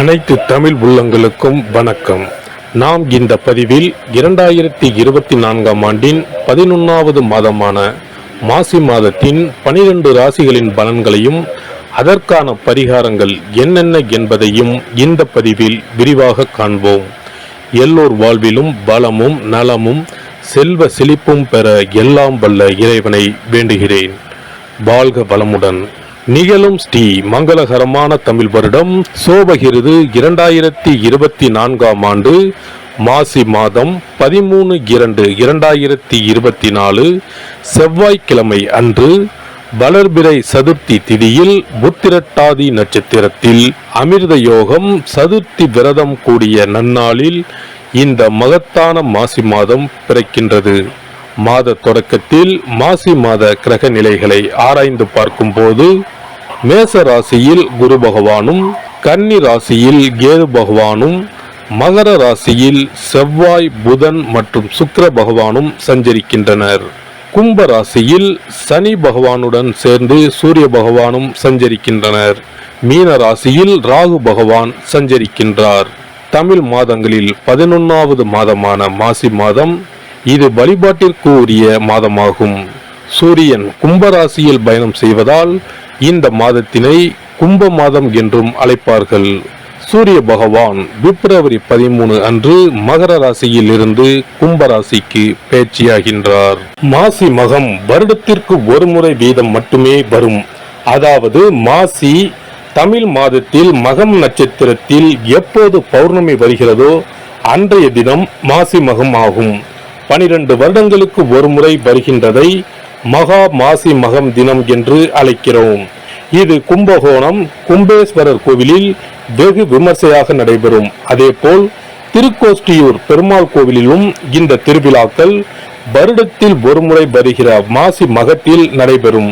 அனைத்து தமிழ் உள்ளங்களுக்கும் வணக்கம். நாம் இந்த பதிவில் 2024ஆம் ஆண்டின் 11வது மாதமான மாசி மாதத்தின் 12 ராசிகளின் பலன்களையும் அதற்கான பரிகாரங்கள் என்னென்ன என்பதையும் இந்த பதிவில் விரிவாக காண்போம். எல்லோர் வாழ்விலும் பலமும் நலமும் செல்வ செழிப்பும் பெற எல்லாம் வல்ல இறைவனை வேண்டுகிறேன். வாழ்க வளமுடன். நிகழும் ஸ்ரீ மங்களகரமான தமிழ் வருடம் சோபகிருது 2024ஆம் ஆண்டு மாசி மாதம் 13/2/2024 செவ்வாய்க்கிழமை அன்று வளர்பிறை சதுர்த்தி திதியில் புத்திரட்டாதி நட்சத்திரத்தில் அமிர்த யோகம் சதுர்த்தி விரதம் கூடிய நன்னாளில் இந்த மகத்தான மாசி மாதம் பிறக்கின்றது. மாத தொடக்கத்தில் மாசி மாத கிரக நிலைகளை ஆராய்ந்து பார்க்கும்போது மேச ராசியில் குரு பகவானும், கன்னி ராசியில் கேது பகவானும், மகர ராசியில் செவ்வாய், புதன் மற்றும் சுக்கிர பகவானும் சஞ்சரிக்கின்றனர். கும்ப ராசியில் சனி பகவானுடன் சேர்ந்து சூரிய பகவானும் சஞ்சரிக்கின்றனர். மீன ராசியில் ராகு பகவான் சஞ்சரிக்கின்றார். தமிழ் மாதங்களில் 11வது மாதமான மாசி மாதம் இது வழிபாட்டிற்கு உரிய மாதமாகும். சூரியன் கும்பராசியில் பயணம் செய்வதால் இந்த மாதத்தினை கும்ப மாதம் என்றும் அழைப்பார்கள். சூரிய பகவான் பிப்ரவரி 13 அன்று மகர ராசியில் இருந்து கும்பராசிக்கு பேச்சியாகின்றார். மாசி மகம் வருடத்திற்கு ஒரு முறை வீதம் மட்டுமே வரும். அதாவது மாசி தமிழ் மாதத்தில் மகம் நட்சத்திரத்தில் எப்போது பௌர்ணமி வருகிறதோ அன்றைய தினம் மாசி மகம் ஆகும். 12 வருடங்களுக்கு ஒரு முறை வருகின்றதை மகா மாசி மகம் தினம் என்று அழைக்கிறோம். இது கும்பகோணம் கும்பேஸ்வரர் கோவிலில் வெகு விமர்சையாக நடைபெறும். அதேபோல் திருக்கோஷ்டியூர் பெருமாள் கோவிலிலும் இந்த திருவிழாக்கள் வருடத்தில் ஒரு முறை வருகிற மாசி மகத்தில் நடைபெறும்.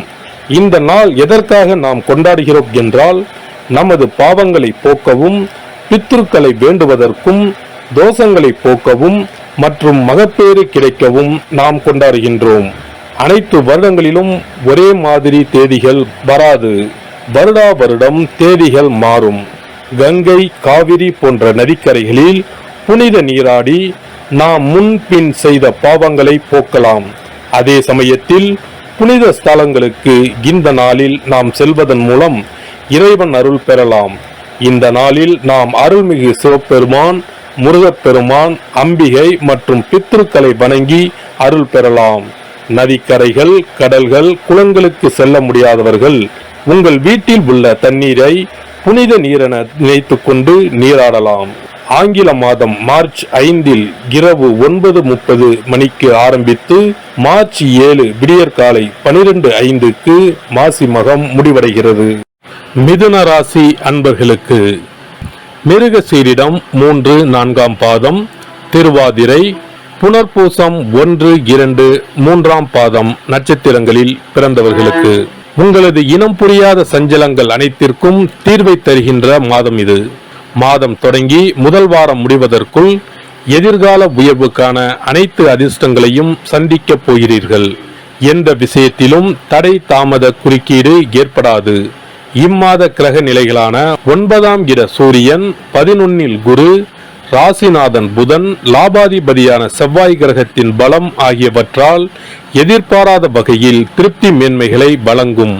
இந்த நாள் எதற்காக நாம் கொண்டாடுகிறோம் என்றால், நமது பாவங்களை போக்கவும், பித்ருக்களை வேண்டுவதற்கும், தோஷங்களை போக்கவும் மற்றும் மகப்பேறு கிடைக்கவும் நாம் கொண்டாடுகின்றோம். அனைத்து வருடங்களிலும் ஒரே மாதிரி தேதிகள் வராது. வருடா வருடம் தேதிகள் மாறும். கங்கை, காவிரி போன்ற நதிக்கரைகளில் புனித நீராடி நாம் முன்பின் செய்த பாவங்களை போக்கலாம். அதே சமயத்தில் புனித ஸ்தலங்களுக்கு இந்த நாளில் நாம் செல்வதன் மூலம் இறைவன் அருள் பெறலாம். இந்த நாளில் நாம் அருள்மிகு சிவபெருமான், முருகப்பெருமான், அம்பிகை மற்றும் பித்ருக்களை வணங்கி அருள் பெறலாம். நதிக்கரைகள், கடல்கள், குளங்களுக்கு செல்ல முடியாதவர்கள் உங்கள் வீட்டில் உள்ள தண்ணீரை புனித நீரென நினைத்து கொண்டு நீராடலாம். ஆங்கில மாதம் மார்ச் 5 இரவு 9:30 மணிக்கு ஆரம்பித்து மார்ச் 7 விடியற்காலை 12:05 மாசி மகம் முடிவடைகிறது. மிதுன ராசி அன்பர்களுக்கு மிருகசீரிடம் 3, 4ஆம் பாதம், திருவாதிரை, புனர்பூசம் 1, 2, 3ஆம் பாதம் நட்சத்திரங்களில் பிறந்தவர்களுக்கு உங்களது இனம் புரியாத சஞ்சலங்கள் அனைத்திற்கும் தீர்வை தருகின்ற மாதம் இது. மாதம் தொடங்கி முதல் வாரம் முடிவதற்குள் எதிர்கால உயர்வுக்கான அனைத்து அதிர்ஷ்டங்களையும் சந்திக்கப் போகிறீர்கள். எந்த விஷயத்திலும் தடை தாமத குறுக்கீடு ஏற்படாது. இம்மாத கிரக நிலைகளான 9ஆம் இட சூரியன், 11இல் குரு, ராசிநாதன் புதன், லாபாதிபதியான செவ்வாய் கிரகத்தின் பலம் ஆகியவற்றால் எதிர்பாராத வகையில் திருப்தி மேன்மைகளை வழங்கும்.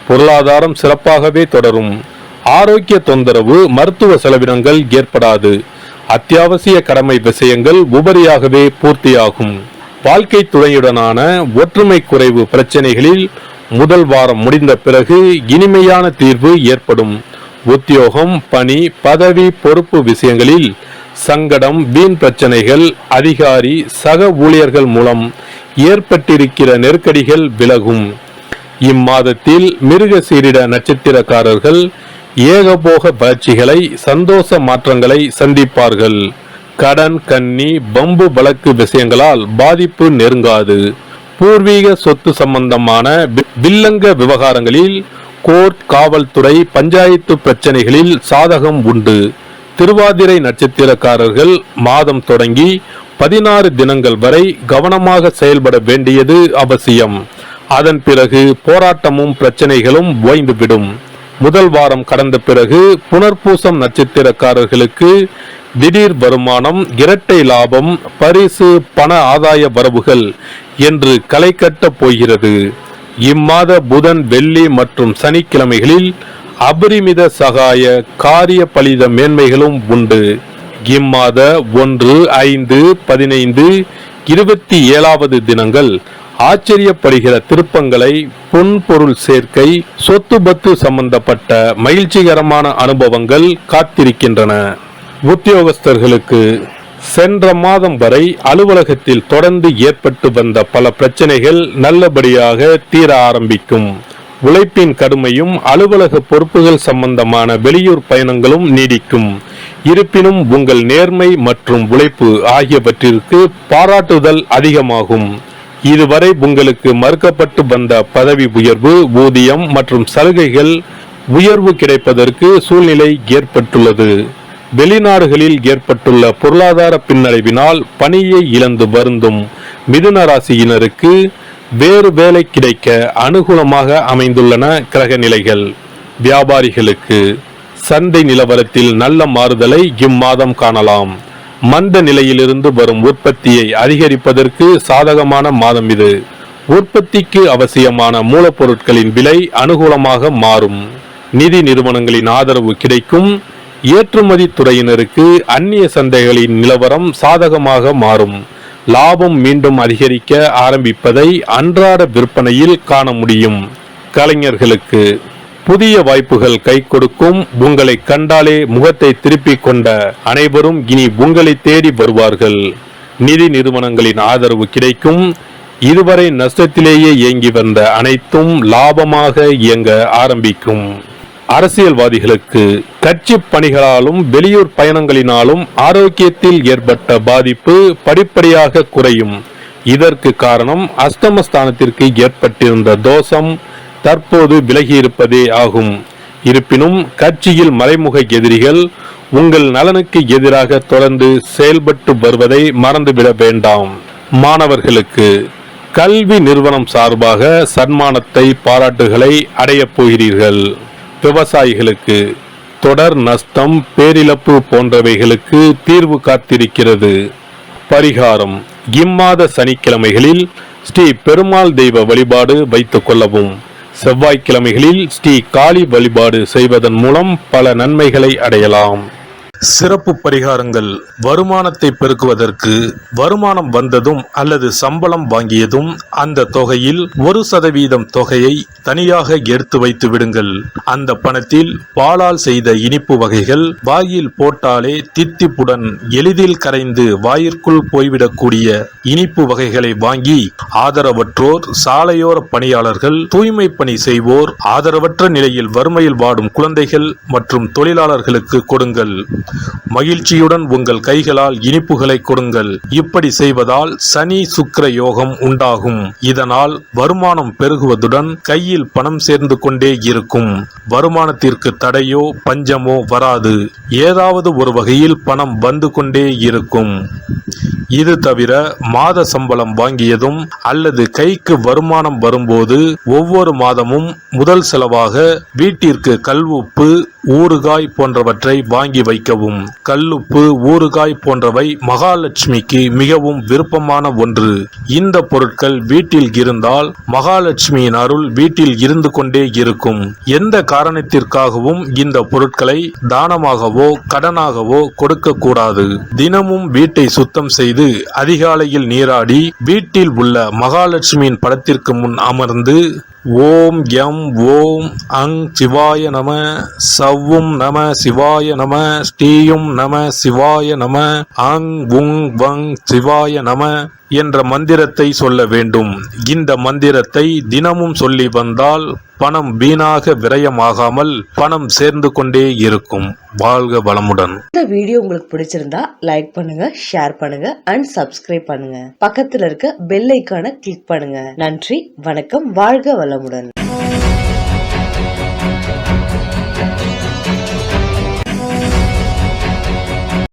பொருளாதாரம் சிறப்பாகவே தொடரும். ஆரோக்கிய தொந்தரவு, மருத்துவ செலவினங்கள் ஏற்படாது. அத்தியாவசிய கடமை விஷயங்கள் உபரியாகவே பூர்த்தியாகும். வாழ்க்கை துணையுடனான ஒற்றுமை குறைவு பிரச்சனைகளில் முதல் வாரம் முடிந்த பிறகு இனிமையான தீர்வு ஏற்படும். உத்தியோகம், பணி, பதவி, பொறுப்பு விஷயங்களில் சங்கடம், வீண் பிரச்சனைகள், அதிகாரி, சக ஊழியர்கள் மூலம் ஏற்பட்டிருக்கிற நெருக்கடிகள் விலகும். இம்மாதத்தில் மிருகசீரிட நட்சத்திரக்காரர்கள் ஏகபோக வளர்ச்சிகளை, சந்தோஷ மாற்றங்களை சந்திப்பார்கள். கடன், கன்னி, பம்பு வழக்கு விஷயங்களால் பாதிப்பு நெருங்காது. பூர்வீக சொத்து சம்பந்தமான வில்லங்க விவகாரங்களில் கோர்ட், காவல்துறை, பஞ்சாயத்து பிரச்சனைகளில் சாதகம் உண்டு. திருவாதிரை நட்சத்திரக்காரர்கள் மாதம் தொடங்கி 16 தினங்கள் வரை கவனமாக செயல்பட வேண்டியது அவசியம். அதன் பிறகு போராட்டமும் பிரச்சனைகளும் ஓய்ந்துவிடும். முதல் வாரம் கடந்த பிறகு புனர்பூசம் நட்சத்திரக்காரர்களுக்கு திடீர் வருமானம், இரட்டை லாபம், பரிசு, பண ஆதாய வரவுகள் என்று களை கட்டப் போகிறது. இம்மாத புதன், வெள்ளி மற்றும் சனிக்கிழமைகளில் அபரிமித சகாய காரிய பலித மேன்மைகளும் உண்டு. இம்மாத 1, 5, 15, 27வது தினங்கள் ஆச்சரியப்படுகிற திருப்பங்களை, பொன் பொருள் சேர்க்கை, சொத்து பத்து சம்பந்தப்பட்ட மகிழ்ச்சிகரமான அனுபவங்கள் காத்திருக்கின்றன. உத்தியோகஸ்தர்களுக்கு சென்ற மாதம் வரை அலுவலகத்தில் தொடர்ந்து ஏற்பட்டு வந்த பல பிரச்சனைகள் நல்லபடியாக தீர ஆரம்பிக்கும். உழைப்பின் கடுமையும் அலுவலக பொறுப்புகள் சம்பந்தமான வெளியூர் பயணங்களும் நீடிக்கும். இருப்பினும் உங்கள் நேர்மை மற்றும் உழைப்பு ஆகியவற்றிற்கு பாராட்டுதல் அதிகமாகும். இதுவரை உங்களுக்கு மறுக்கப்பட்டு வந்த பதவி உயர்வு, ஊதியம் மற்றும் சலுகைகள் உயர்வு கிடைப்பதற்கு சூழ்நிலை ஏற்பட்டுள்ளது. வெளிநாடுகளில் ஏற்பட்டுள்ள பொருளாதார பின்னடைவினால் பணியை இழந்து வருந்தும் மிதுன ராசியினருக்கு வேறு வேலை கிடைக்க அனுகூலமாக அமைந்துள்ளன கிரக நிலைகள். வியாபாரிகளுக்கு சந்தை நிலவரத்தில் நல்ல மாறுதலை இம்மாதம் காணலாம். மந்த நிலையிலிருந்து வரும் உற்பத்தியை அதிகரிப்பதற்கு சாதகமான மாதம் இது. உற்பத்திக்கு அவசியமான மூலப்பொருட்களின் விலை அனுகூலமாக மாறும். நிதி நிறுவனங்களின் ஆதரவு கிடைக்கும். ஏற்றுமதி துறையினருக்கு அந்நிய சந்தைகளின் நிலவரம் சாதகமாக மாறும். லாபம் மீண்டும் அதிகரிக்க ஆரம்பிப்பதை அன்றாட விற்பனையில் காண முடியும். கலைஞர்களுக்கு புதிய வாய்ப்புகள் கை கொடுக்கும். உங்களை கண்டாலே முகத்தை திருப்பிக் கொண்ட அனைவரும் இனி உங்களை தேடி வருவார்கள். நிதி நிறுவனங்களின் ஆதரவு கிடைக்கும். இதுவரை நஷ்டத்திலேயே இயங்கி வந்த அனைத்தும் லாபமாக இயங்க ஆரம்பிக்கும். அரசியல்வாதிகளுக்கு கட்சி பணிகளாலும் வெளியூர் பயணங்களினாலும் ஆரோக்கியத்தில் ஏற்பட்ட பாதிப்பு படிப்படியாக குறையும். இதற்கு காரணம் அஷ்டமஸ்தானத்திற்கு ஏற்பட்டிருந்த தோஷம் தற்போது விலகியிருப்பதே ஆகும். இருப்பினும் கட்சியில் மறைமுக எதிரிகள் உங்கள் நலனுக்கு எதிராக தொடர்ந்து செயல்பட்டு வருவதை மறந்துவிட வேண்டாம். மாணவர்களுக்கு கல்வி நிறுவனம் சார்பாக சன்மானத்தை, பாராட்டுகளை அடையப் போகிறீர்கள். விவசாயிகளுக்கு தொடர் நஷ்டம், பேரிழப்பு போன்றவைகளுக்கு தீர்வு காத்திருக்கிறது. பரிகாரம்: இம்மாத சனிக்கிழமைகளில் ஸ்ரீ பெருமாள் தெய்வ வழிபாடு வைத்துக் கொள்ளவும். செவ்வாய்க்கிழமைகளில் ஸ்ரீ காளி வழிபாடு செய்வதன் மூலம் பல நன்மைகளை அடையலாம். சிறப்பு பரிகாரங்கள்: வருமானத்தை பெருக்குவதற்கு வருமானம் வந்ததும் அல்லது சம்பளம் வாங்கியதும் அந்த தொகையில் 1% தொகையை தனியாக எடுத்து வைத்து விடுங்கள். அந்த பணத்தில் பாலால் செய்த இனிப்பு வகைகள், வாயில் போட்டாலே தித்திப்புடன் எளிதில் கரைந்து வாயிற்குள் போய்விடக்கூடிய இனிப்பு வகைகளை வாங்கி ஆதரவற்றோர், சாலையோர பணியாளர்கள், தூய்மை பணி செய்வோர், ஆதரவற்ற நிலையில் வறுமையில் வாடும் குழந்தைகள் மற்றும் தொழிலாளர்களுக்கு கொடுங்கள். மகிழ்ச்சியுடன் உங்கள் கைகளால் இனிப்புகளை கொடுங்கள். இப்படி செய்வதால் சனி சுக்கிர யோகம் உண்டாகும். இதனால் வருமானம் பெருகுவதுடன் கையில் பணம் சேர்ந்து கொண்டே இருக்கும். வருமானத்திற்கு தடையோ பஞ்சமோ வராது. ஏதாவது ஒரு வகையில் பணம் வந்து கொண்டே இருக்கும். இது தவிர மாத சம்பளம் வாங்கியதும் அல்லது கைக்கு வருமானம் வரும்போது ஒவ்வொரு மாதமும் முதல் செலவாக வீட்டிற்கு கல்லுப்பு, ஊறுகாய் போன்றவற்றை வாங்கி வைக்கவும். கல்லுப்பு, ஊறுகாய் போன்றவை மகாலட்சுமிக்கு மிகவும் விருப்பமான ஒன்று. இந்த பொருட்கள் வீட்டில் இருந்தால் மகாலட்சுமியின் அருள் வீட்டில் இருந்து கொண்டே இருக்கும். எந்த காரணத்திற்காகவும் இந்த பொருட்களை தானமாகவோ கடனாகவோ கொடுக்க கூடாது. தினமும் வீட்டை சுத்தம் செய்து அதிகாலையில் நீராடி வீட்டில் உள்ள மகாலட்சுமியின் படத்திற்கு முன் அமர்ந்து ஓம் யம் ஓம் அங் சிவாய நம, சவ்வும் நம சிவாய நம, ஸ்ரீயும் நம சிவாய நம, அங் உங் வங் சிவாய நம என்ற மந்திரத்தை சொல்ல வேண்டும். இந்த மந்திரத்தை தினமும் சொல்லி வந்தால் பணம் வீணாக விரயமாகாமல் பணம் சேர்ந்து கொண்டே இருக்கும். வாழ்க வளமுடன். இந்த வீடியோ உங்களுக்கு பிடிச்சிருந்தா லைக் பண்ணுங்க, ஷேர் பண்ணுங்க அண்ட் சப்ஸ்கிரைப் பண்ணுங்க. பக்கத்துல இருக்க பெல் ஐகானை கிளிக் பண்ணுங்க. நன்றி, வணக்கம், வாழ்க வளமுடன்.